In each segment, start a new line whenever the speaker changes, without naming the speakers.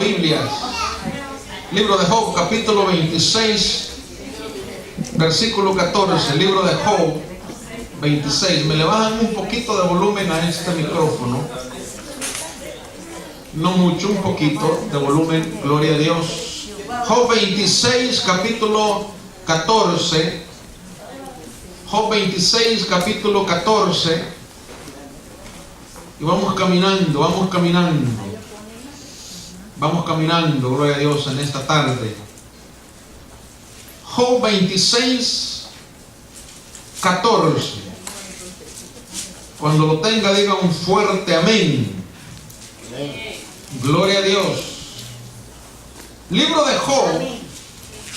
Biblias. Libro de Job, capítulo 26, versículo 14. Libro de Job 26. Me le bajan un poquito de volumen a este micrófono. No mucho, un poquito de volumen. Gloria a Dios. Job 26, capítulo 14. Job 26, capítulo 14. Y vamos caminando, vamos caminando. Vamos caminando, gloria a Dios, en esta tarde. Job 26, 14. Cuando lo tenga, diga un fuerte amén. Gloria a Dios. Libro de Job,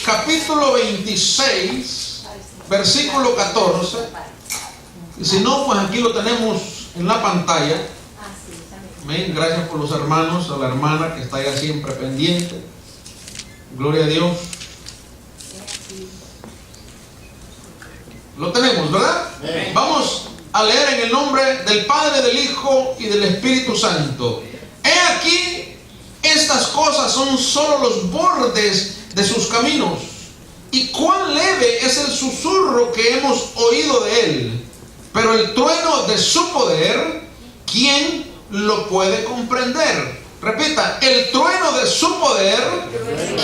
capítulo 26, versículo 14. Y si no, pues aquí lo tenemos en la pantalla. Amén. Gracias por los hermanos, a la hermana que está allá siempre pendiente. Gloria a Dios. Lo tenemos, ¿verdad? Amén. Vamos a leer en el nombre del Padre, del Hijo y del Espíritu Santo. He aquí, estas cosas son solo los bordes de sus caminos, y cuán leve es el susurro que hemos oído de él. Pero el trueno de su poder, ¿quién lo puede comprender? Repita, el trueno de su poder,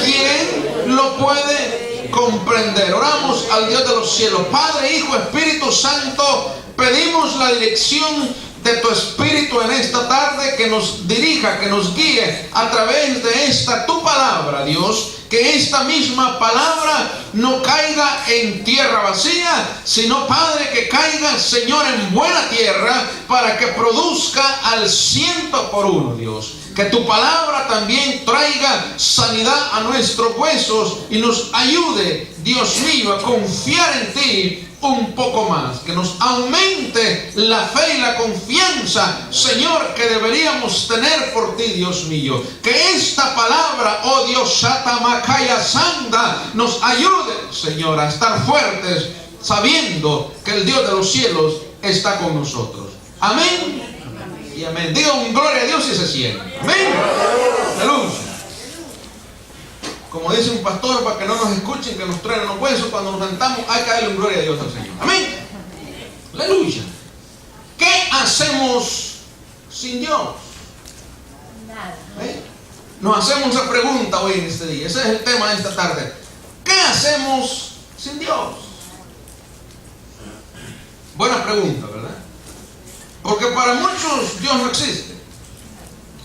¿quién lo puede comprender? Oramos al Dios de los cielos. Padre, Hijo, Espíritu Santo, pedimos la dirección de tu Espíritu en esta tarde, que nos dirija, que nos guíe a través de esta tu palabra, Dios. Que esta misma palabra no caiga en tierra vacía, sino, Padre, que caiga, Señor, en buena tierra, para que produzca al 100%, Dios. Que tu palabra también traiga sanidad a nuestros huesos y nos ayude, Dios mío, a confiar en ti un poco más. Que nos aumente la fe y la confianza, Señor, que deberíamos tener por ti, Dios mío. Que esta palabra, oh Dios, Shatamakaya Sanda, nos ayude, Señor, a estar fuertes, sabiendo que el Dios de los cielos está con nosotros. Amén y amén. Diga un gloria a Dios y se sienta. Amén. Aleluya. Como dice un pastor, para que no nos escuchen, que nos truenen los huesos cuando nos sentamos, hay que darle un gloria a Dios al Señor. Amén. Aleluya. ¿Qué hacemos sin Dios? ¿Eh? Nos hacemos esa pregunta hoy en este día. Ese es el tema de esta tarde. ¿Qué hacemos sin Dios? Buena pregunta, ¿verdad? Porque para muchos Dios no existe.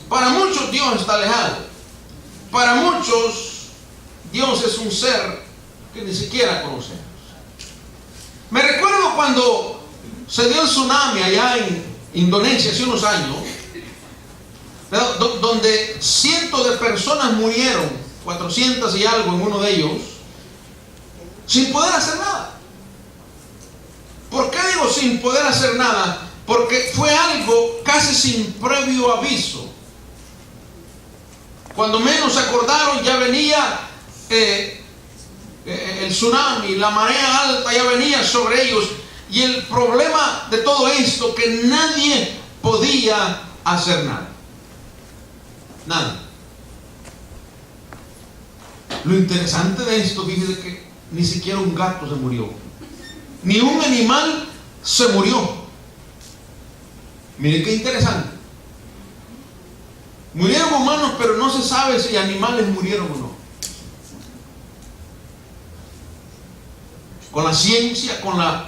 Para muchos Dios está alejado. Para muchos Dios es un ser que ni siquiera conocemos. Me recuerdo cuando se dio el tsunami allá en Indonesia hace unos años, donde cientos de personas murieron, 400 y algo en uno de ellos, sin poder hacer nada. ¿Por qué digo sin poder hacer nada? Porque fue algo casi sin previo aviso. Cuando menos se acordaron, ya venía el tsunami, la marea alta ya venía sobre ellos. Y el problema de todo esto, que nadie podía hacer nada. Nada. Lo interesante de esto, dice que ni siquiera un gato se murió. Ni un animal se murió. Miren qué interesante. Murieron humanos, pero no se sabe si animales murieron o no. Con la ciencia, con la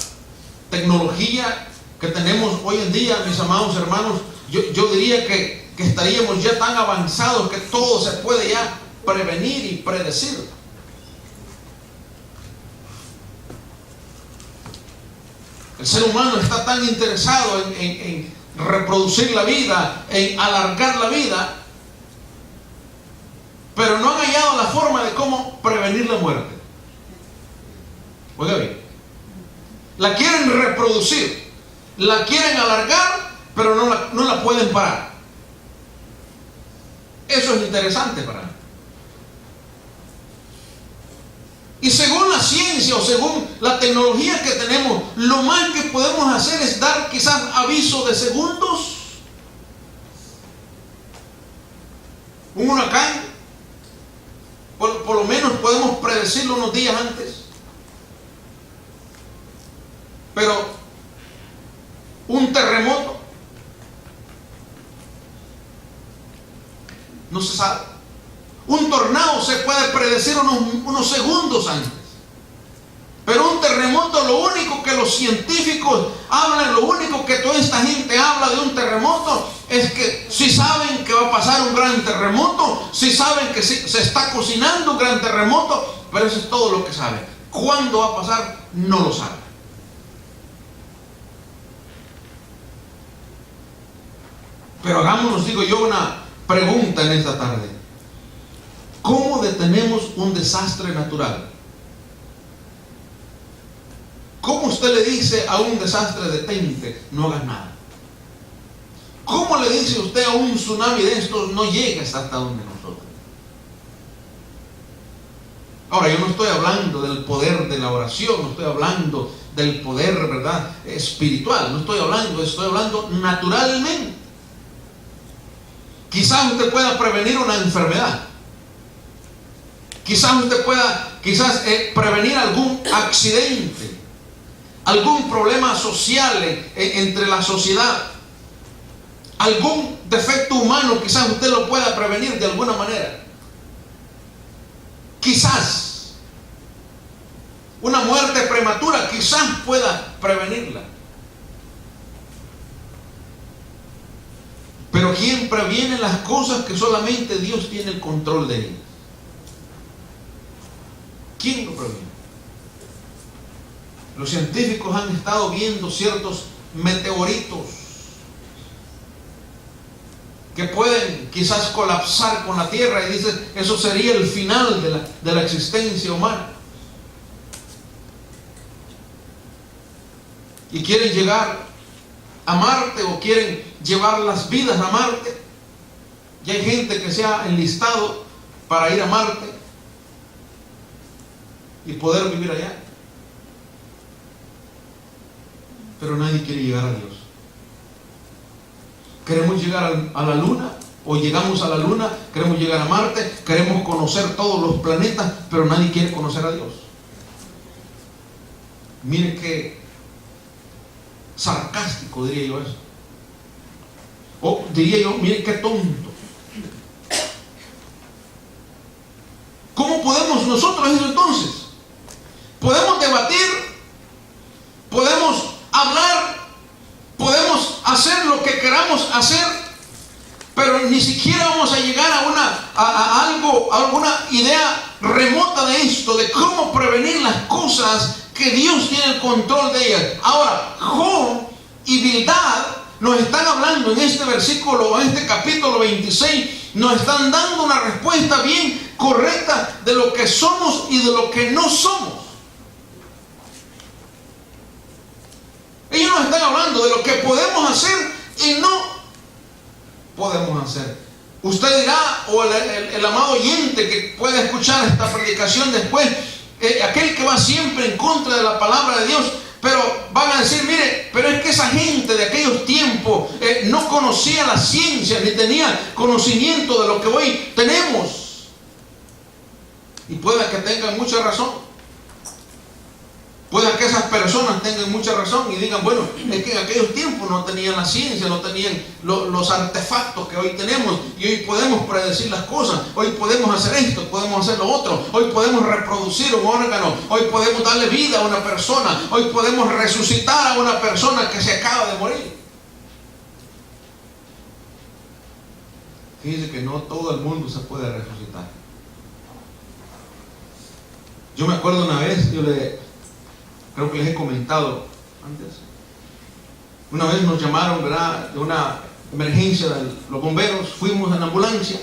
tecnología que tenemos hoy en día, mis amados hermanos, yo diría que estaríamos ya tan avanzados que todo se puede ya prevenir y predecir. El ser humano está tan interesado en reproducir la vida, en alargar la vida, pero no han hallado la forma de cómo prevenir la muerte. Oiga bien, la quieren reproducir, la quieren alargar, pero no la pueden parar. Eso es interesante para mí. Y según la ciencia o según la tecnología que tenemos, lo más que podemos hacer es dar quizás aviso de segundos. Un huracán por lo menos podemos predecirlo unos días antes. Pero un terremoto no se sabe. Un tornado se puede predecir unos segundos antes. Pero un terremoto, lo único que los científicos hablan, lo único que toda esta gente habla de un terremoto, es que si saben que va a pasar un gran terremoto, si saben que se está cocinando un gran terremoto, pero eso es todo lo que saben. ¿Cuándo va a pasar? No lo saben. Pero hagámonos, digo yo, una pregunta en esta tarde. ¿Cómo detenemos un desastre natural? ¿Cómo usted le dice a un desastre detente, no hagas nada? ¿Cómo le dice usted a un tsunami de estos, no llegues hasta donde nosotros? Ahora, yo no estoy hablando del poder de la oración, no estoy hablando del poder, ¿verdad?, espiritual, no estoy hablando naturalmente. Quizás usted pueda prevenir una enfermedad. Quizás usted pueda prevenir algún accidente, algún problema social entre la sociedad, algún defecto humano. Quizás usted lo pueda prevenir de alguna manera. Quizás una muerte prematura, quizás pueda prevenirla. Pero ¿quién previene las cosas que solamente Dios tiene el control de ellas? ¿Quién lo previene? Los científicos han estado viendo ciertos meteoritos que pueden quizás colapsar con la Tierra, y dicen, eso sería el final de la existencia humana. Y quieren llegar a Marte, o quieren llevar las vidas a Marte. Y hay gente que se ha enlistado para ir a Marte y poder vivir allá. Pero nadie quiere llegar a Dios. Queremos llegar a la Luna, o llegamos a la Luna, queremos llegar a Marte, queremos conocer todos los planetas, pero nadie quiere conocer a Dios. Mire qué sarcástico diría yo eso. O diría yo, mire qué tonto. ¿Cómo podemos nosotros eso entonces? Podemos debatir, podemos hablar, podemos hacer lo que queramos hacer, pero ni siquiera vamos a llegar a alguna idea remota de esto, de cómo prevenir las cosas que Dios tiene el control de ellas. Ahora, Job y Bildad nos están hablando en este versículo, en este capítulo 26, nos están dando una respuesta bien correcta de lo que somos y de lo que no somos. Ellos nos están hablando de lo que podemos hacer y no podemos hacer. Usted dirá, o el amado oyente que pueda escuchar esta predicación después, aquel que va siempre en contra de la palabra de Dios, pero van a decir, mire, pero es que esa gente de aquellos tiempos no conocía la ciencia, ni tenía conocimiento de lo que hoy tenemos. Y puede que tengan mucha razón. Puede que esas personas tengan mucha razón y digan, bueno, es que en aquellos tiempos no tenían la ciencia, no tenían los artefactos que hoy tenemos, y hoy podemos predecir las cosas, hoy podemos hacer esto, podemos hacer lo otro, hoy podemos reproducir un órgano, hoy podemos darle vida a una persona, hoy podemos resucitar a una persona que se acaba de morir. Fíjense que no todo el mundo se puede resucitar. Yo me acuerdo una vez, creo que les he comentado antes. Una vez nos llamaron, ¿verdad?, de una emergencia de los bomberos. Fuimos en ambulancia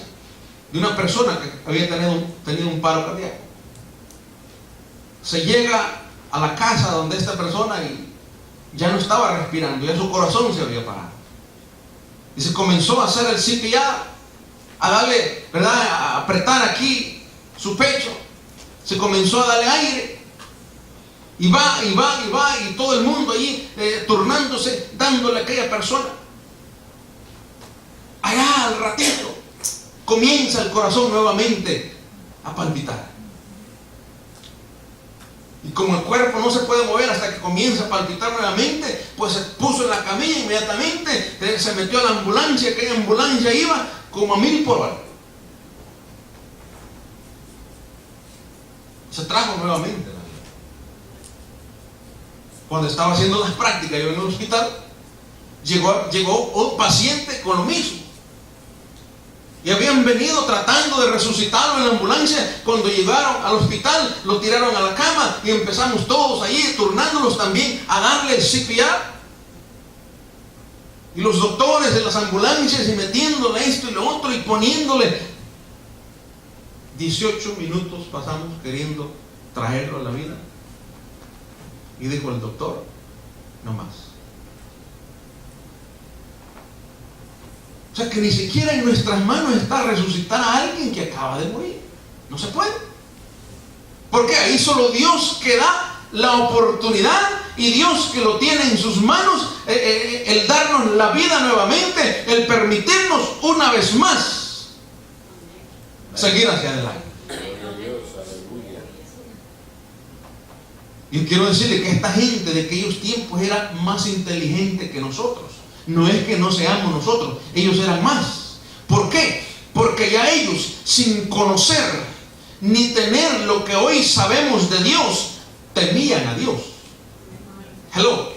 de una persona que había tenido un paro cardíaco. Se llega a la casa donde esta persona y ya no estaba respirando, ya su corazón se había parado. Y se comenzó a hacer el CPR, a darle, ¿verdad?, a apretar aquí su pecho. Se comenzó a darle aire. Y va, y todo el mundo allí turnándose, dándole a aquella persona. Allá al ratito comienza el corazón nuevamente a palpitar. como el cuerpo no se puede mover hasta que comienza a palpitar nuevamente, pues se puso en la camilla inmediatamente, se metió a la ambulancia, aquella ambulancia iba como a 1000 por hora. Se trajo nuevamente la vida. Cuando estaba haciendo las prácticas yo en el hospital, llegó un paciente con lo mismo. Y habían venido tratando de resucitarlo en la ambulancia. Cuando llegaron al hospital, lo tiraron a la cama y empezamos todos allí, turnándonos también a darle CPR. Y los doctores de las ambulancias y metiéndole esto y lo otro y poniéndole. 18 minutos pasamos queriendo traerlo a la vida. Y dijo el doctor, no más. O sea que ni siquiera en nuestras manos está resucitar a alguien que acaba de morir. No se puede. Porque ahí solo Dios que da la oportunidad y Dios que lo tiene en sus manos, el darnos la vida nuevamente, el permitirnos una vez más seguir hacia adelante. Yo quiero decirle que esta gente de aquellos tiempos era más inteligente que nosotros. No es que no seamos nosotros, ellos eran más. ¿Por qué? Porque ya ellos, sin conocer ni tener lo que hoy sabemos de Dios, temían a Dios. Hello.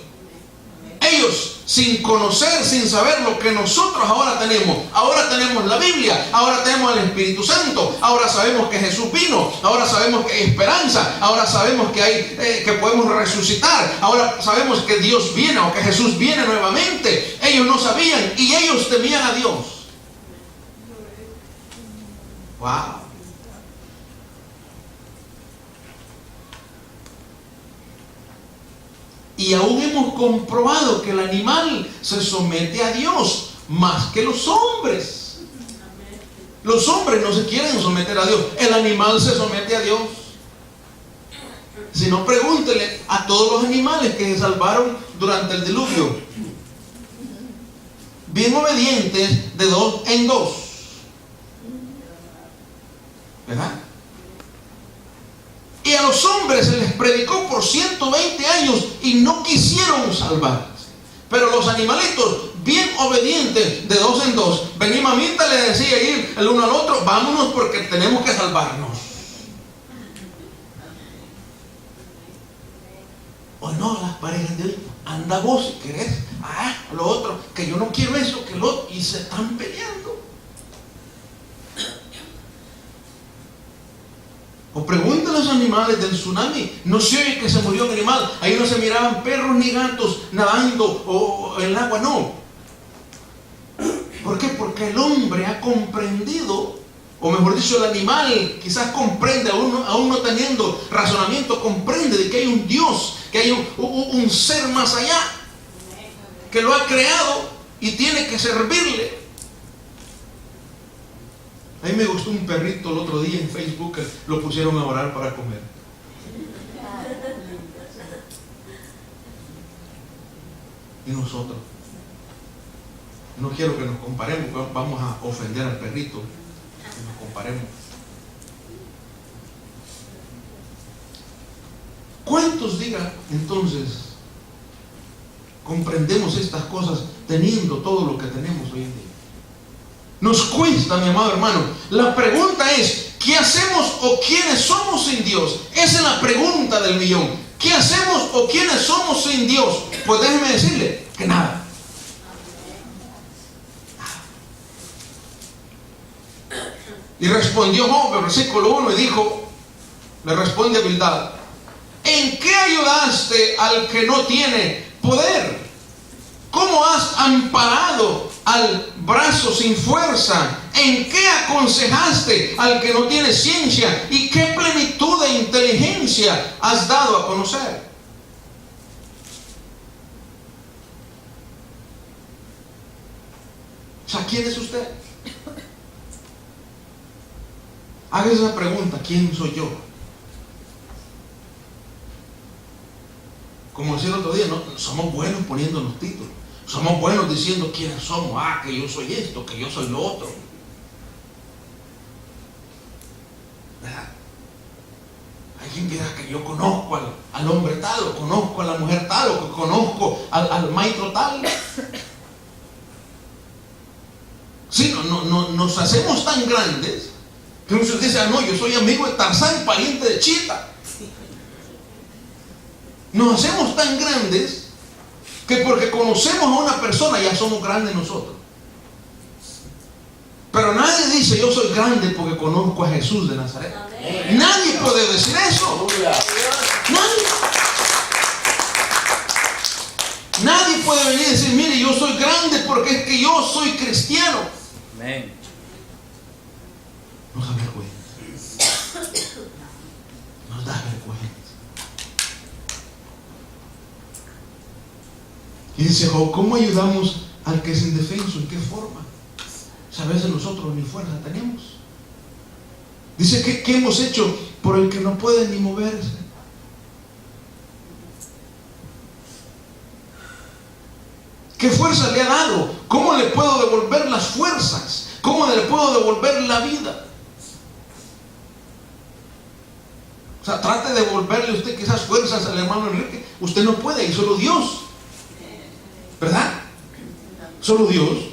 Ellos, sin conocer, sin saber lo que nosotros ahora tenemos la Biblia, ahora tenemos el Espíritu Santo, ahora sabemos que Jesús vino, ahora sabemos que hay esperanza, ahora sabemos que que podemos resucitar, ahora sabemos que Dios viene o que Jesús viene nuevamente. Ellos no sabían y ellos temían a Dios. Wow. Y aún hemos comprobado que el animal se somete a Dios más que los hombres. Los hombres no se quieren someter a Dios. El animal se somete a Dios. Si no, pregúntele a todos los animales que se salvaron durante el diluvio. Bien obedientes de 2 en 2. ¿Verdad? Y a los hombres se les predicó por 120 años y no quisieron salvarse. Pero los animalitos, bien obedientes, de 2 en 2, vení mamita, le decía ir el uno al otro, vámonos porque tenemos que salvarnos. O no, las parejas de hoy, anda vos si querés, lo otro, que yo no quiero eso, que lo otro, y se están peleando. O pregúntale a los animales del tsunami. No se oye que se murió un animal. Ahí no se miraban perros ni gatos nadando o en el agua, no. ¿Por qué? Porque el hombre ha comprendido, o mejor dicho, el animal quizás comprende, aún no teniendo razonamiento, comprende de que hay un Dios, que hay un ser más allá, que lo ha creado y tiene que servirle. A mí me gustó un perrito el otro día en Facebook, que lo pusieron a orar para comer. Y nosotros, no quiero que nos comparemos, vamos a ofender al perrito, que nos comparemos. ¿Cuántos digan entonces comprendemos estas cosas teniendo todo lo que tenemos hoy en día? Nos cuesta, mi amado hermano. La pregunta es, ¿qué hacemos o quiénes somos sin Dios? Esa es la pregunta del millón. ¿Qué hacemos o quiénes somos sin Dios? Pues déjeme decirle que nada. Y respondió Job, versículo 1, y dijo, le responde a Bildad, ¿en qué ayudaste al que no tiene poder? ¿Cómo has amparado al brazo sin fuerza? ¿En qué aconsejaste al que no tiene ciencia? ¿Y qué plenitud de inteligencia has dado a conocer? O sea, ¿quién es usted? Hágase esa pregunta, ¿quién soy yo? Como decía el otro día, ¿no? Somos buenos poniéndonos títulos. Somos buenos diciendo quiénes somos. Que yo soy esto, que yo soy lo otro. ¿Verdad? alguien dirá que yo conozco al hombre tal, o conozco a la mujer tal, o conozco al maestro tal. Sí, nos hacemos tan grandes que muchos dicen, no, yo soy amigo de Tarzán, pariente de Chita. Nos hacemos tan grandes que porque conocemos a una persona ya somos grandes nosotros. Pero nadie dice yo soy grande porque conozco a Jesús de Nazaret. Amén. Nadie puede decir eso. Nadie puede venir y decir, mire, yo soy grande porque es que yo soy cristiano. Amén. Nos da vergüenza. Nos da vergüenza. Y dice Job, ¿cómo ayudamos al que es indefenso? ¿En qué forma? A veces nosotros ni fuerza tenemos. Dice que ¿qué hemos hecho por el que no puede ni moverse? ¿Qué fuerza le ha dado? ¿Cómo le puedo devolver las fuerzas? ¿Cómo le puedo devolver la vida? O sea, trate de devolverle usted quizás fuerzas al hermano Enrique. Usted no puede, y solo Dios. ¿Verdad? Solo Dios.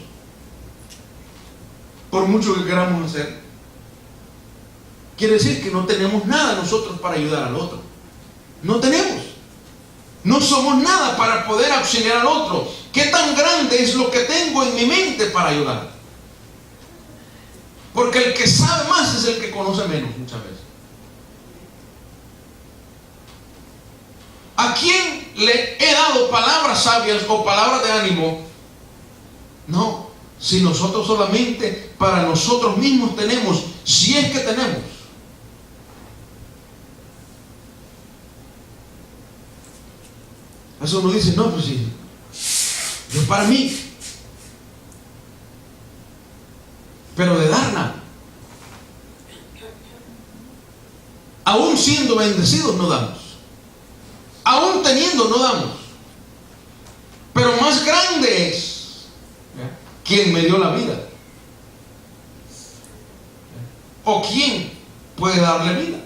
Por mucho que queramos hacer, quiere decir que no tenemos nada nosotros para ayudar al otro. No tenemos. No somos nada para poder auxiliar al otro. ¿Qué tan grande es lo que tengo en mi mente para ayudar? Porque el que sabe más es el que conoce menos muchas veces. ¿A quién le he dado palabras sabias o palabras de ánimo? No. Si nosotros solamente para nosotros mismos tenemos, si es que tenemos. Eso uno dice, no, pues sí, es para mí. Pero de dar nada. Aún siendo bendecidos no damos. Aún teniendo no damos. Pero más grande es ¿quién me dio la vida? ¿O quién puede darle vida?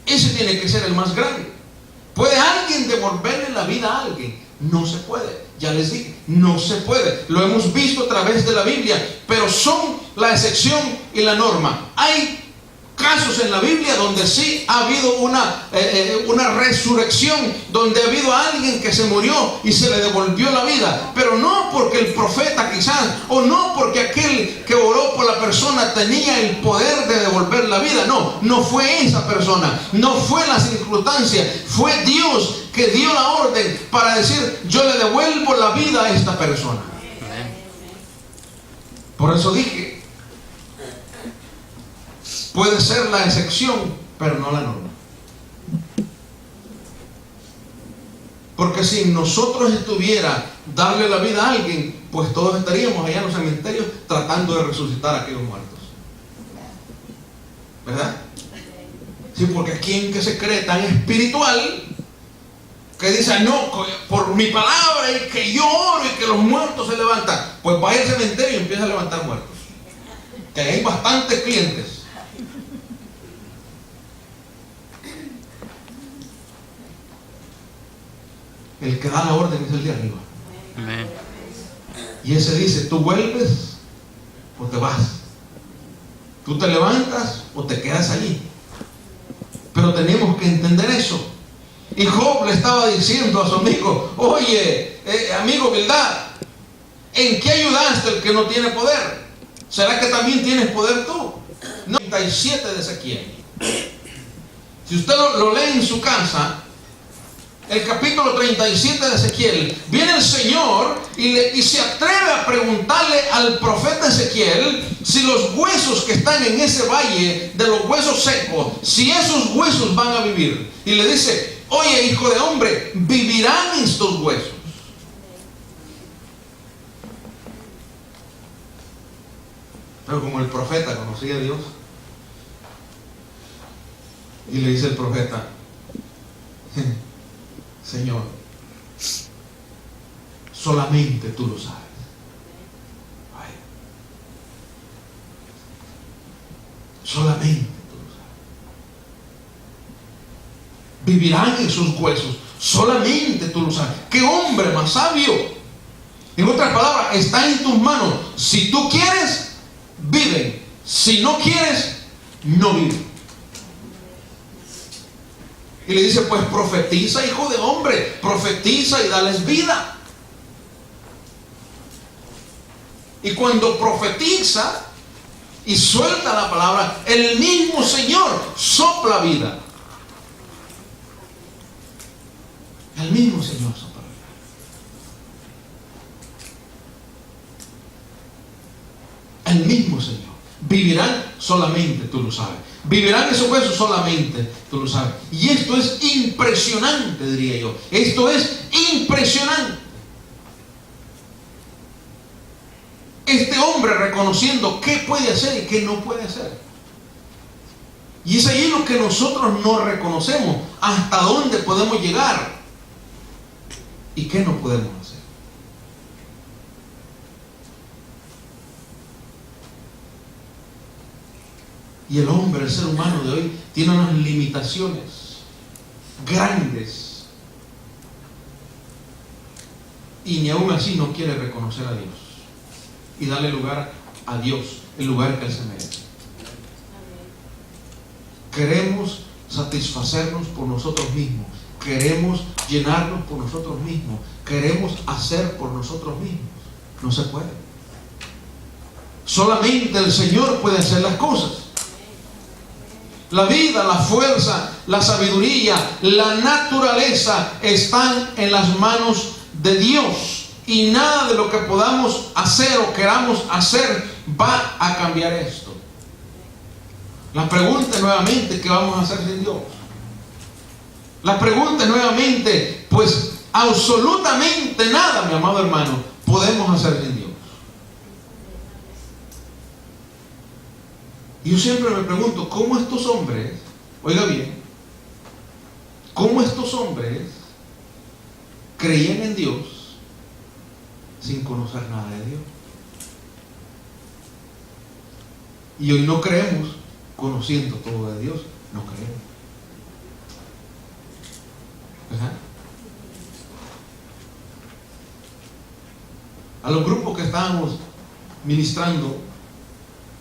Ese tiene que ser el más grande. ¿Puede alguien devolverle la vida a alguien? No se puede. Ya les dije, no se puede. Lo hemos visto a través de la Biblia, pero son la excepción y la norma. Hay casos en la Biblia donde sí ha habido una resurrección, donde ha habido alguien que se murió y se le devolvió la vida, pero no porque el profeta quizás, o no porque aquel que oró por la persona tenía el poder de devolver la vida. No fue esa persona, no fue la circunstancia, fue Dios que dio la orden para decir, yo le devuelvo la vida a esta persona. Por eso dije, puede ser la excepción, pero no la norma. Porque si en nosotros estuviera darle la vida a alguien, pues todos estaríamos allá en los cementerios tratando de resucitar a aquellos muertos. ¿Verdad? Sí, porque quien que se cree tan espiritual que dice, no, por mi palabra y que yo oro y que los muertos se levantan, pues vaya al cementerio y empieza a levantar muertos. Que hay bastantes clientes. El que da la orden es el de arriba. Amén. Y ese dice, tú vuelves o te vas. Tú te levantas o te quedas allí. Pero tenemos que entender eso. Y Job le estaba diciendo a su amigo, oye, amigo, ¿verdad? ¿En qué ayudaste al que no tiene poder? ¿Será que también tienes poder tú? 97 de Ezequiel. Si usted lo lee en su casa, el capítulo 37 de Ezequiel, viene el Señor y se atreve a preguntarle al profeta Ezequiel si los huesos que están en ese valle de los huesos secos, si esos huesos van a vivir. Y le dice, oye, hijo de hombre, ¿vivirán estos huesos? Pero como el profeta conocía a Dios, y le dice el profeta, Señor, solamente tú lo sabes. Ay, solamente tú lo sabes. vivirán en sus huesos. Solamente tú lo sabes. ¿Qué hombre más sabio? En otras palabras, está en tus manos. Si tú quieres, viven. Si no quieres, no viven. Y le dice, pues profetiza, hijo de hombre, profetiza y dales vida. Y cuando profetiza y suelta la palabra, el mismo Señor sopla vida. El mismo Señor sopla vida. El mismo Señor. Vivirán solamente, tú lo sabes. Vivirán esos huesos solamente, tú lo sabes. Y esto es impresionante, diría yo. Esto es impresionante. Este hombre reconociendo qué puede hacer y qué no puede hacer. Y es ahí lo que nosotros no reconocemos. Hasta dónde podemos llegar y qué no podemos hacer. Y el hombre, el ser humano de hoy, tiene unas limitaciones grandes. Y ni aún así no quiere reconocer a Dios y darle lugar a Dios, el lugar que Él se merece. Queremos satisfacernos por nosotros mismos. Queremos llenarnos por nosotros mismos. Queremos hacer por nosotros mismos. No se puede. Solamente el Señor puede hacer las cosas. La vida, la fuerza, la sabiduría, la naturaleza están en las manos de Dios. Y nada de lo que podamos hacer o queramos hacer va a cambiar esto. La pregunta nuevamente, ¿qué vamos a hacer sin Dios? La pregunta nuevamente, pues absolutamente nada, mi amado hermano, podemos hacer sin Dios. Y yo siempre me pregunto, ¿cómo estos hombres, oiga bien, cómo estos hombres creían en Dios sin conocer nada de Dios? Y hoy no creemos conociendo todo de Dios, no creemos. ¿Verdad? A los grupos que estábamos ministrando,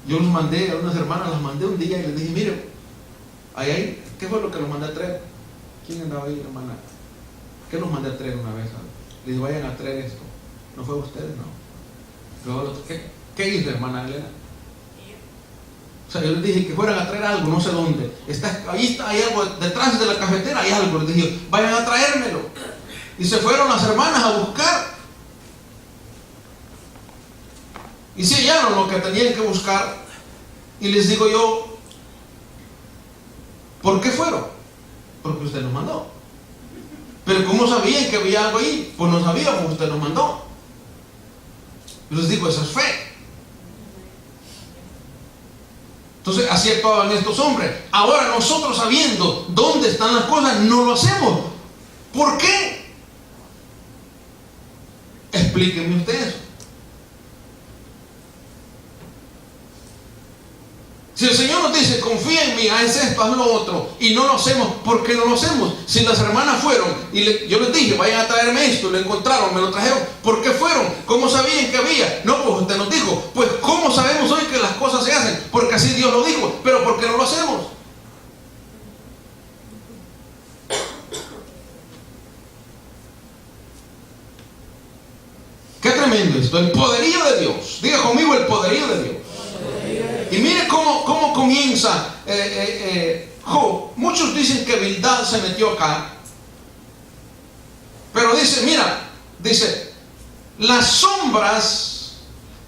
yo los mandé a unas hermanas, las mandé un día y les dije, mire, ahí, ¿qué fue lo que los mandé a traer? ¿Quién andaba ahí, hermana? ¿Qué los mandé a traer una vez? Les dije, vayan a traer esto. ¿No fue ustedes? No. Luego, ¿qué hizo, hermana Elena? O sea, yo les dije que fueran a traer algo, no sé dónde. Ahí está, hay algo, detrás de la cafetera hay algo. Les dije, vayan a traérmelo. Y se fueron las hermanas a buscar. Y se hallaron lo que tenían que buscar. Y les digo yo, ¿por qué fueron? Porque usted nos mandó. Pero ¿cómo sabían que había algo ahí? Pues no sabíamos, usted nos mandó. Y les digo, eso es fe. Entonces así actuaban estos hombres. Ahora nosotros, sabiendo dónde están las cosas, no lo hacemos. ¿Por qué? Explíquenme ustedes. Si el Señor nos dice, confía en mí, haz esto, haz lo otro, y no lo hacemos, ¿por qué no lo hacemos? Si las hermanas fueron, y yo les dije, vayan a traerme esto, lo encontraron, me lo trajeron, ¿por qué fueron? ¿Cómo sabían que había? No, pues usted nos dijo. Pues ¿cómo sabemos hoy que las cosas se hacen? Porque así Dios lo dijo, pero ¿por qué no lo hacemos? Qué tremendo esto, el poderío de Dios. Diga conmigo, el poderío de Dios. Y mire cómo comienza Job. Muchos dicen que Bildad se metió acá, pero dice, mira, dice, las sombras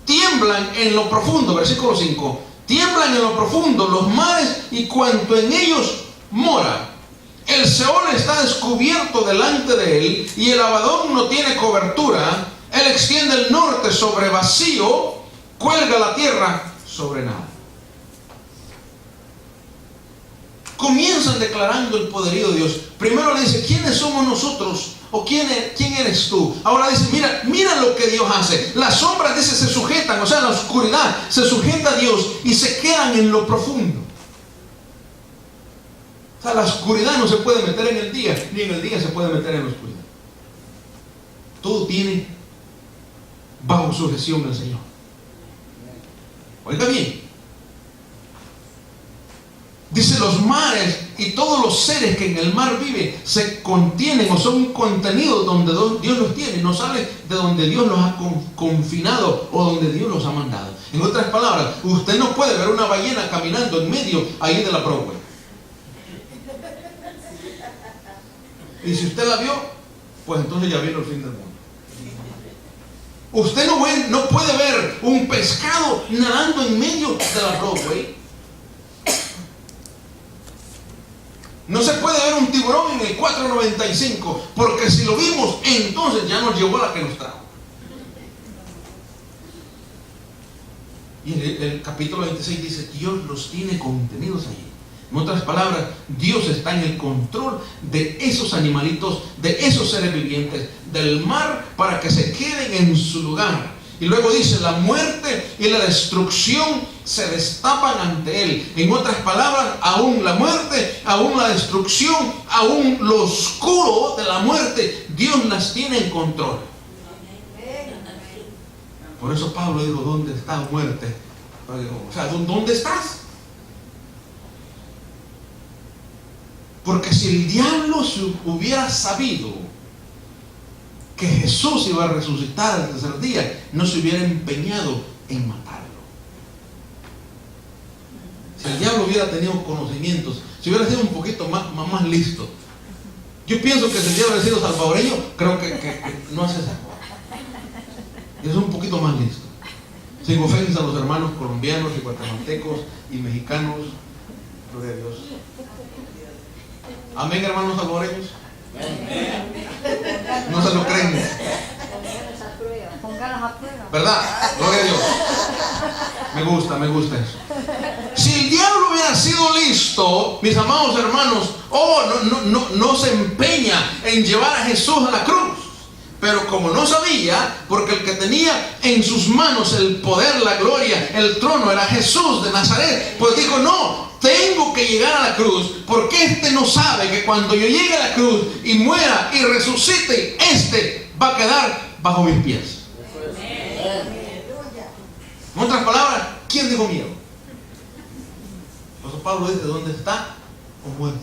tiemblan en lo profundo, versículo 5, tiemblan en lo profundo los mares y cuanto en ellos mora. El Seol está descubierto delante de él y el Abadón no tiene cobertura. Él extiende el norte sobre vacío, cuelga la tierra sobre nada. Comienzan declarando el poderío de Dios. Primero le dice, ¿quiénes somos nosotros? ¿O quién eres tú? Ahora dice, mira lo que Dios hace. Las sombras, dice, se sujetan, o sea, la oscuridad se sujeta a Dios y se quedan en lo profundo. sea, la oscuridad no se puede meter en el día, ni en el día se puede meter en la oscuridad. Todo tiene bajo sujeción al Señor. Oiga bien, dice: los mares y todos los seres que en el mar viven se contienen o son contenidos donde Dios los tiene, no salen de donde Dios los ha confinado o donde Dios los ha mandado. En otras palabras, usted no puede ver una ballena caminando en medio ahí de la Broadway. Y si usted la vio, pues entonces ya vino el fin del mundo. Usted no puede ver un pescado nadando en medio de la Broadway. No se puede ver un tiburón en el 495, porque si lo vimos, entonces ya nos llevó a la que nos trajo. Y el capítulo 26 dice: Dios los tiene contenidos allí. En otras palabras, Dios está en el control de esos animalitos, de esos seres vivientes, del mar, para que se queden en su lugar. Y luego dice: la muerte y la destrucción se destapan ante Él. En otras palabras, aún la muerte, aún la destrucción, aún lo oscuro de la muerte, Dios las tiene en control. Por eso Pablo dijo: ¿dónde está muerte? O sea, ¿dónde estás? Porque si el diablo hubiera sabido que Jesús iba a resucitar al tercer día, no se hubiera empeñado en matarlo. Si el diablo hubiera tenido conocimientos, si hubiera sido un poquito más listo. Yo pienso que si el diablo hubiera sido salvadoreño, creo que no hace esa cosa. Es un poquito más listo. Sin ofensa a los hermanos colombianos y guatemaltecos y mexicanos. Gloria a Dios. Amén, hermanos salvadoreños. No se lo creen. ¿Verdad? Gloria a Dios. Me gusta eso. Si el diablo hubiera sido listo, mis amados hermanos, no se empeña en llevar a Jesús a la cruz. Pero como no sabía, porque el que tenía en sus manos el poder, la gloria, el trono era Jesús de Nazaret, pues dijo: no, tengo que llegar a la cruz, porque este no sabe que cuando yo llegue a la cruz y muera y resucite, este va a quedar bajo mis pies. En otras palabras, ¿quién dijo miedo? Por eso Pablo dice: ¿dónde está? O muerte.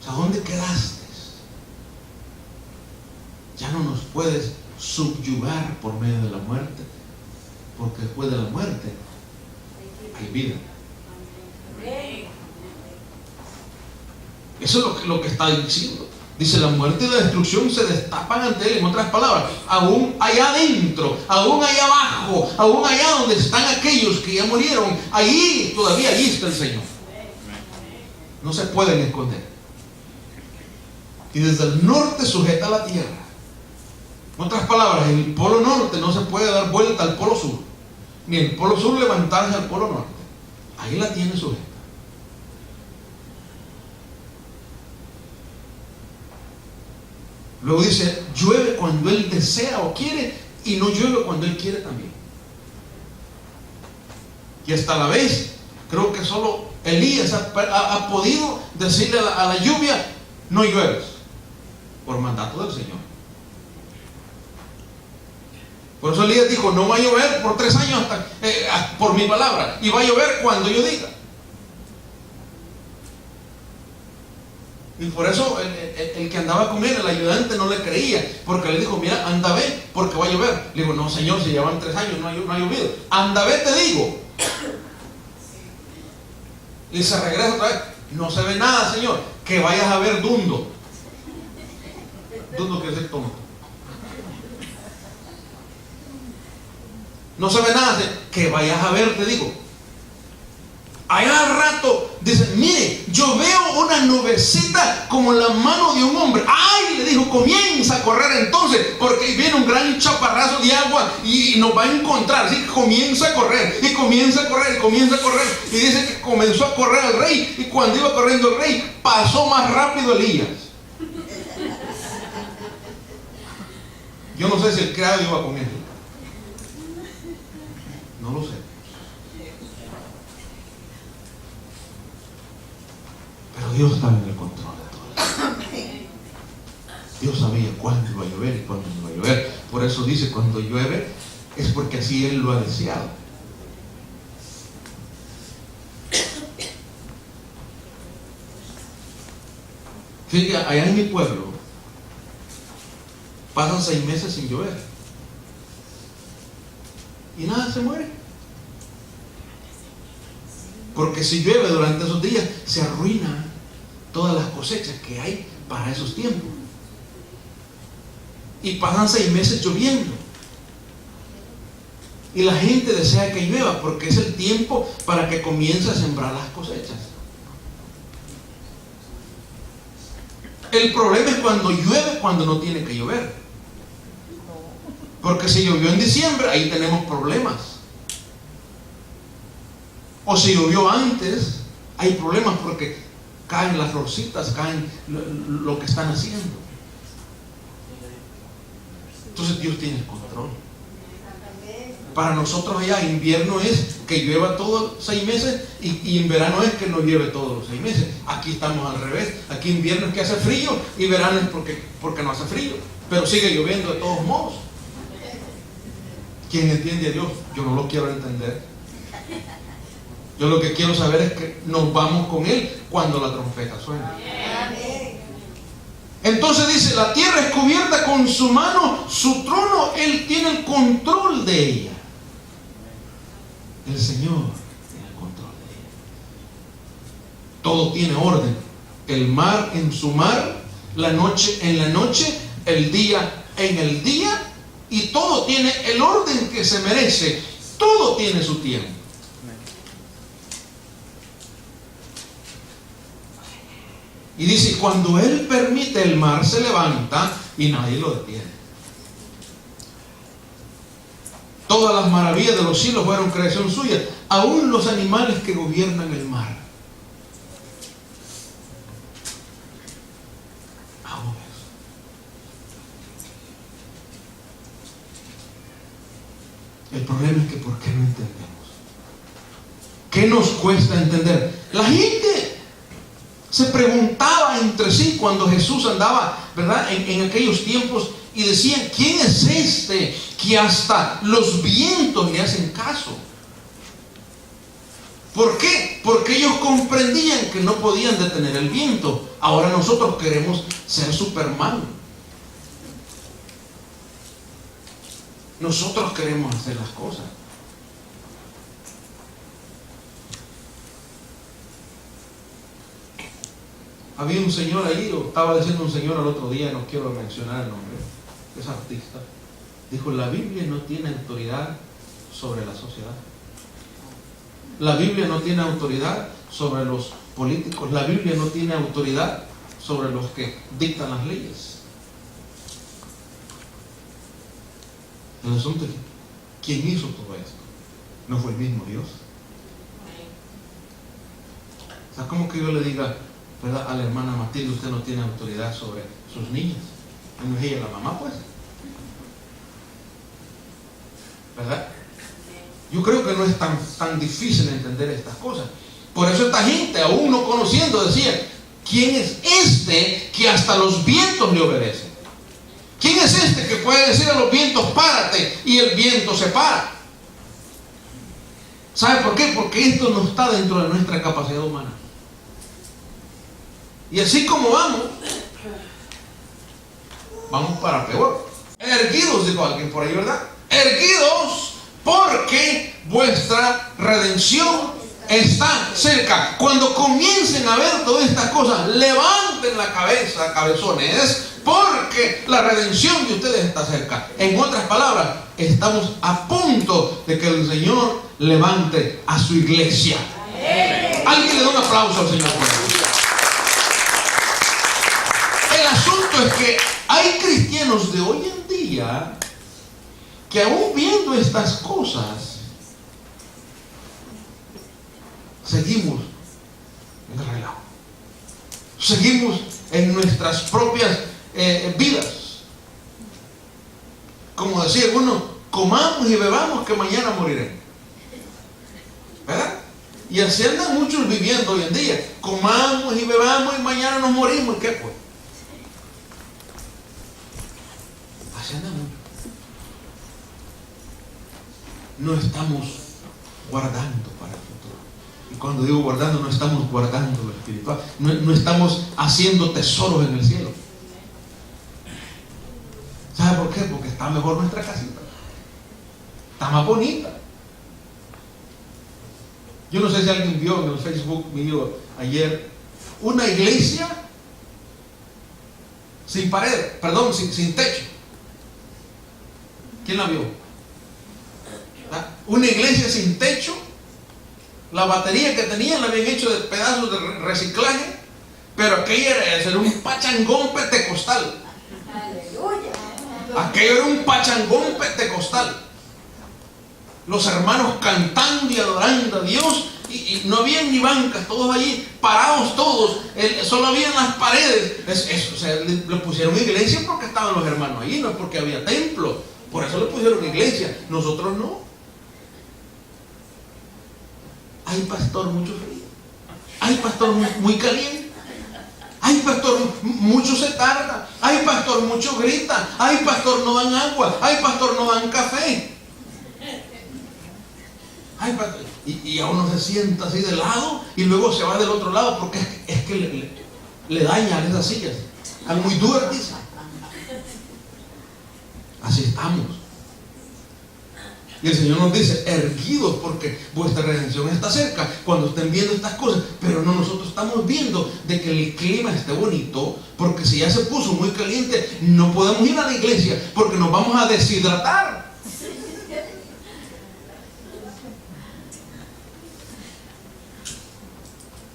O sea, ¿dónde quedaste? Ya no nos puedes subyugar por medio de la muerte, porque después de la muerte hay vida. Eso es lo que está diciendo. Dice: la muerte y la destrucción se destapan ante Él. En otras palabras, aún allá adentro, aún allá abajo, aún allá donde están aquellos que ya murieron, allí está el Señor. No se pueden esconder. Y desde el norte sujeta la tierra. En otras palabras, el polo norte no se puede dar vuelta al polo sur, ni el polo sur levantarse al polo norte. Ahí la tiene sujeta. Luego dice: llueve cuando Él desea o quiere, y no llueve cuando Él quiere también. Y hasta la vez, creo que solo Elías ha podido decirle a la lluvia: no llueves, por mandato del Señor. Por eso Elías dijo: no va a llover por 3 años por mi palabra, y va a llover cuando yo diga. Y por eso el que andaba con él, el ayudante, no le creía, porque le dijo: mira, anda, ve, porque va a llover. Le digo: no, Señor, si llevan 3 años, no ha llovido. Anda, ve, te digo. Y se regresa otra vez: no se ve nada, Señor, que vayas a ver dundo. Dundo quiere decir tonto. No se ve nada, que vayas a ver, te digo. Allá al rato dice: mire, yo veo una nubecita como la mano de un hombre. ¡Ay! Le dijo: comienza a correr entonces, porque viene un gran chaparrazo de agua y nos va a encontrar. Así que comienza a correr, y comienza a correr, y comienza a correr. Y dice que comenzó a correr el rey, y cuando iba corriendo el rey, pasó más rápido Elías. Yo no sé si el criado iba con él. No lo sé. Dios estaba en el control de todo. Dios sabía cuándo iba a llover y cuándo no iba a llover. Por eso dice, cuando llueve es porque así Él lo ha deseado. Fíjate, allá en mi pueblo pasan 6 meses sin llover y nada se muere, porque si llueve durante esos días se arruinan todas las cosechas que hay para esos tiempos, y pasan 6 meses lloviendo y la gente desea que llueva porque es el tiempo para que comience a sembrar las cosechas. El problema es cuando llueve, cuando no tiene que llover. Porque si llovió en diciembre, ahí tenemos problemas. O si llovió antes, hay problemas porque caen las rositas, caen lo que están haciendo. Entonces Dios tiene el control. Para nosotros allá invierno es que llueva todos 6 meses y en verano es que no llueve todos los 6 meses. Aquí estamos al revés. Aquí invierno es que hace frío y verano es porque no hace frío. Pero sigue lloviendo de todos modos. ¿Quién entiende a Dios? Yo no lo quiero entender. Yo lo que quiero saber es que nos vamos con Él cuando la trompeta suena. Entonces dice, la tierra es cubierta con su mano, su trono, Él tiene el control de ella. El Señor tiene el control de ella. Todo tiene orden. El mar en su mar, la noche en la noche, el día en el día, y todo tiene el orden que se merece. Todo tiene su tiempo. Y dice, cuando Él permite, el mar se levanta y nadie lo detiene. Todas las maravillas de los cielos fueron creación suya, aún los animales que gobiernan el mar. Aún eso. El problema es que ¿por qué no entendemos? ¿Qué nos cuesta entender? La gente se preguntaba entre sí cuando Jesús andaba, ¿verdad?, en aquellos tiempos, y decían, ¿quién es este que hasta los vientos le hacen caso? ¿Por qué? Porque ellos comprendían que no podían detener el viento. Ahora nosotros queremos ser Superman. Nosotros queremos hacer las cosas. Había un señor ahí, o estaba diciendo un señor al otro día, no quiero mencionar el nombre, es artista, dijo, la Biblia no tiene autoridad sobre la sociedad. La Biblia no tiene autoridad sobre los políticos. La Biblia no tiene autoridad sobre los que dictan las leyes. El asunto es, ¿quién hizo todo esto? ¿No fue el mismo Dios? O sea, ¿cómo que yo le diga, ¿verdad?, a la hermana Matilde, usted no tiene autoridad sobre sus niñas? No es ella la mamá, pues. ¿Verdad? Yo creo que no es tan difícil entender estas cosas. Por eso esta gente, aún no conociendo, decía, ¿quién es este que hasta los vientos le obedece? ¿Quién es este que puede decir a los vientos, párate, y el viento se para? ¿Sabe por qué? Porque esto no está dentro de nuestra capacidad humana. Y así como vamos para peor. Erguidos, dijo alguien por ahí, ¿verdad? Erguidos, porque vuestra redención está cerca. Cuando comiencen a ver todas estas cosas, levanten la cabeza, cabezones, porque la redención de ustedes está cerca. En otras palabras, estamos a punto de que el Señor levante a su iglesia. Alguien le da un aplauso al Señor. El asunto es que hay cristianos de hoy en día que aún viendo estas cosas, seguimos en el relajo. Seguimos en nuestras propias vidas. Como decía uno, comamos y bebamos que mañana moriremos. ¿Verdad? Y así andan muchos viviendo hoy en día. Comamos y bebamos y mañana nos morimos. ¿Qué pues? Así andan muchos. No estamos guardando para el futuro. Y cuando digo guardando, no estamos guardando lo espiritual. No estamos haciendo tesoros en el cielo. ¿Sabe por qué? Porque está mejor nuestra casita. Está más bonita. Yo no sé si alguien vio en el Facebook mío ayer una iglesia sin pared, perdón, sin techo. ¿Quién la vio? Una iglesia sin techo. La batería que tenían la habían hecho de pedazos de reciclaje, pero aquello era un pachangón pentecostal. Aquello era un pachangón pentecostal. Los hermanos cantando y adorando a Dios, y no había ni bancas, todos allí parados todos, solo habían las paredes. O sea, le pusieron iglesia porque estaban los hermanos allí, no es porque había templo. Por eso le pusieron iglesia. Nosotros no. Hay pastor mucho frío, hay pastor muy caliente, hay pastor mucho se tarda, hay pastor mucho grita, hay pastor no dan agua, hay pastor no dan café. Y a uno se sienta así de lado y luego se va del otro lado porque es que le dañan esas sillas. Están muy duras, dice. Así estamos. Y el Señor nos dice, erguidos porque vuestra redención está cerca. Cuando estén viendo estas cosas, pero no, nosotros estamos viendo de que el clima esté bonito, porque si ya se puso muy caliente, no podemos ir a la iglesia porque nos vamos a deshidratar.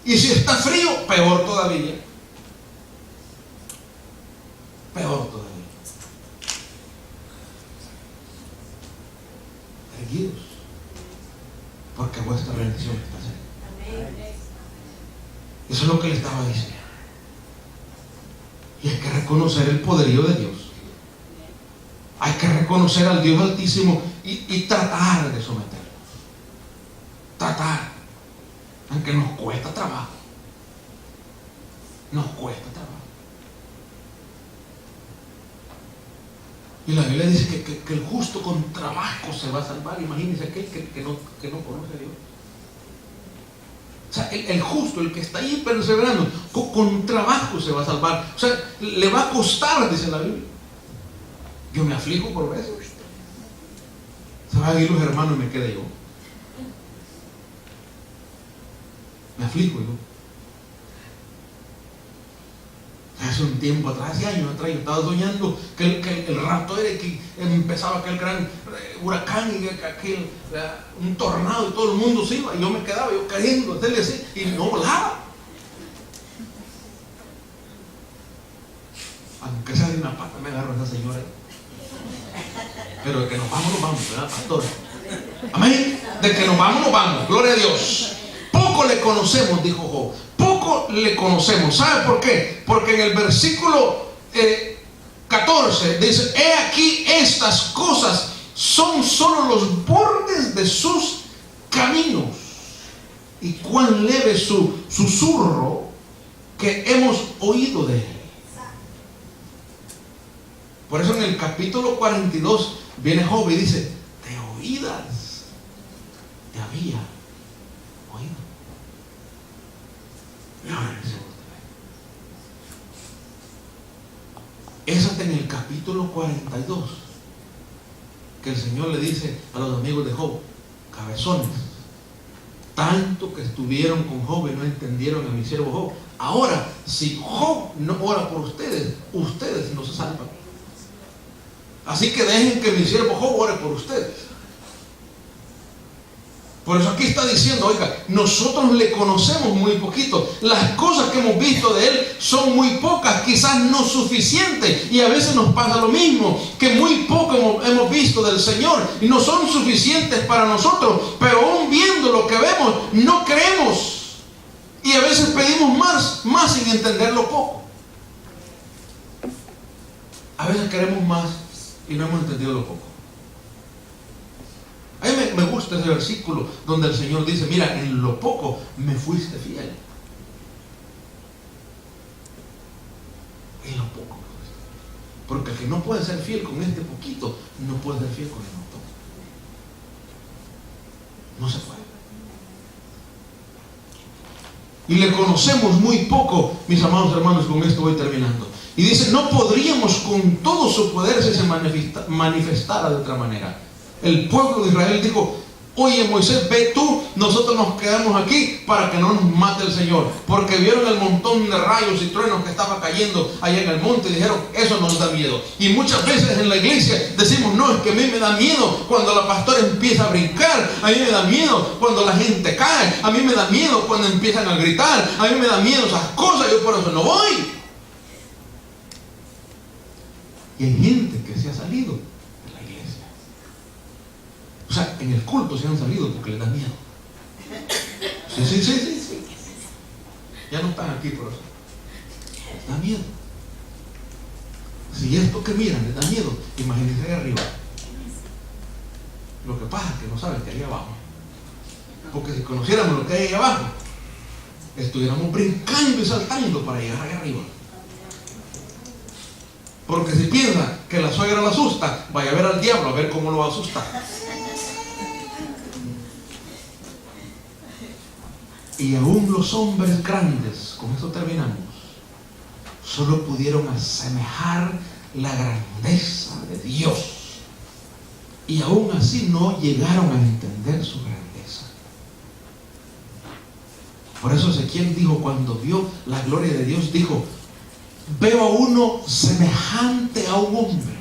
Y si está frío, peor todavía. Peor todavía. Erguidos, porque vuestra redención está cerca. Eso es lo que le estaba diciendo. Y hay que reconocer el poderío de Dios. Hay que reconocer al Dios Altísimo y tratar de someterlo. Tratar. Aunque nos cuesta trabajo. Nos cuesta trabajo. Y la Biblia dice que el justo con trabajo se va a salvar. Imagínense aquel que no conoce a Dios. O sea, el justo, el que está ahí perseverando, con trabajo se va a salvar. O sea, le va a costar, dice la Biblia. Yo me aflijo por veces. Se van a ir los hermanos y me quedé yo. Me aflijo yo. Hace un tiempo atrás, hace años atrás, yo estaba soñando que el rapto era que empezaba aquel gran huracán y un tornado y todo el mundo se iba y yo me quedaba, yo cayendo, hacerle así y no volaba. Aunque sea de una pata me agarro a esa señora. Pero de que nos vamos, ¿verdad, pastor? Amén. De que nos vamos, gloria a Dios. Poco le conocemos, dijo Job. Poco le conocemos. ¿Sabe por qué? Porque en el versículo 14 dice: he aquí estas cosas son solo los bordes de sus caminos, y cuán leve su susurro que hemos oído de él. Por eso en el capítulo 42 viene Job y dice: de oídas te había oído. Eso está en el capítulo 42, que el Señor le dice a los amigos de Job: cabezones, tanto que estuvieron con Job y no entendieron a mi siervo Job. Ahora, si Job no ora por ustedes, ustedes no se salvan. Así que dejen que mi siervo Job ore por ustedes. Por eso aquí está diciendo: oiga, nosotros le conocemos muy poquito. Las cosas que hemos visto de él son muy pocas, quizás no suficientes. Y a veces nos pasa lo mismo, que muy poco hemos visto del Señor y no son suficientes para nosotros. Pero aún viendo lo que vemos, no creemos. Y a veces pedimos más sin entender lo poco. A veces queremos más y no hemos entendido lo poco. A mí me gusta gusta ese versículo donde el Señor dice, mira, en lo poco me fuiste fiel. En lo poco. Porque el que no puede ser fiel con este poquito, no puede ser fiel con el montón. No se puede. Y le conocemos muy poco, mis amados hermanos, con esto voy terminando. Y dice, no podríamos con todo su poder si se manifestara de otra manera. El pueblo de Israel dijo, oye Moisés, ve tú, nosotros nos quedamos aquí para que no nos mate el Señor. Porque vieron el montón de rayos y truenos que estaba cayendo allá en el monte y dijeron, eso nos da miedo. Y muchas veces en la iglesia decimos, no, es que a mí me da miedo cuando la pastora empieza a brincar, a mí me da miedo cuando la gente cae, a mí me da miedo cuando empiezan a gritar, a mí me da miedo esas cosas, yo por eso no voy. Y hay gente que se ha salido de la iglesia. O sea, en el culto se han salido porque les da miedo. Sí. Ya no están aquí por eso. Les da miedo. Si esto que miran les da miedo, imagínense ahí arriba. Lo que pasa es que no saben que hay abajo. Porque si conociéramos lo que hay ahí abajo, estuviéramos brincando y saltando para llegar ahí arriba. Porque si piensa que la suegra lo asusta, vaya a ver al diablo a ver cómo lo asusta. Y aún los hombres grandes, con esto terminamos, solo pudieron asemejar la grandeza de Dios. Y aún así no llegaron a entender su grandeza. Por eso Ezequiel dijo, cuando vio la gloria de Dios, dijo, veo a uno semejante a un hombre.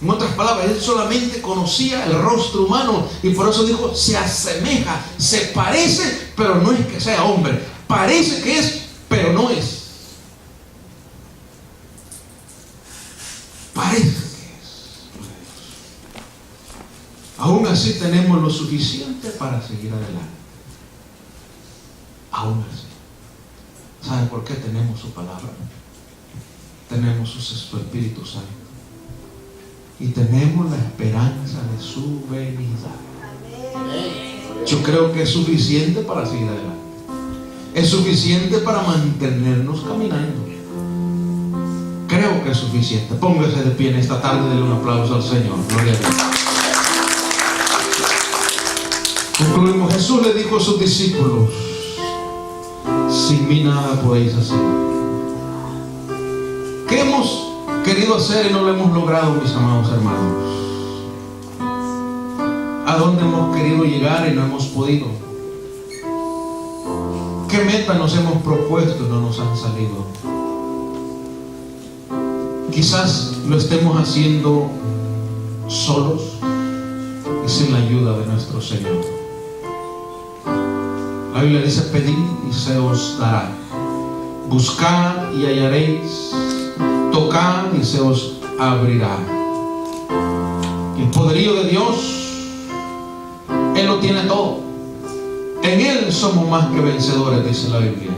En otras palabras, él solamente conocía el rostro humano y por eso dijo, se asemeja, se parece, pero no es que sea hombre. Parece que es, pero no es. Parece que es. Aún así tenemos lo suficiente para seguir adelante. Aún así. ¿Sabe por qué tenemos su palabra? Tenemos su Espíritu Santo y tenemos la esperanza de su venida. Yo creo que es suficiente para seguir adelante, es suficiente para mantenernos caminando. Creo que es suficiente. Póngase de pie en esta tarde, denle un aplauso al Señor. Gloria a Dios. Concluimos. Jesús le dijo a sus discípulos, sin mí nada podéis hacer. ¿Qué hemos querido hacer y no lo hemos logrado, mis amados hermanos? ¿A dónde hemos querido llegar y no hemos podido? ¿Qué meta nos hemos propuesto y no nos han salido? Quizás lo estemos haciendo solos y sin la ayuda de nuestro Señor. La Biblia dice, pedid y se os dará, buscad y hallaréis, tocad y se os abrirá. El poderío de Dios, Él lo tiene todo. En Él somos más que vencedores, dice la Biblia.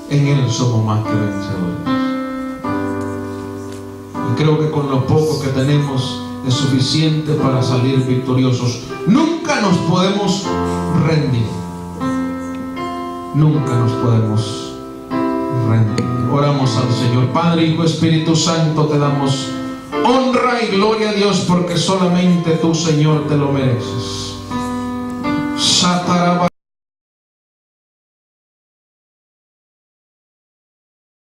En Él somos más que vencedores. Y creo que con lo poco que tenemos es suficiente para salir victoriosos. Nunca nos podemos rendir. Nunca nos podemos rendir. Oramos al Señor. Padre, Hijo, Espíritu Santo, te damos honra y gloria a Dios, porque solamente tú, Señor, te lo mereces.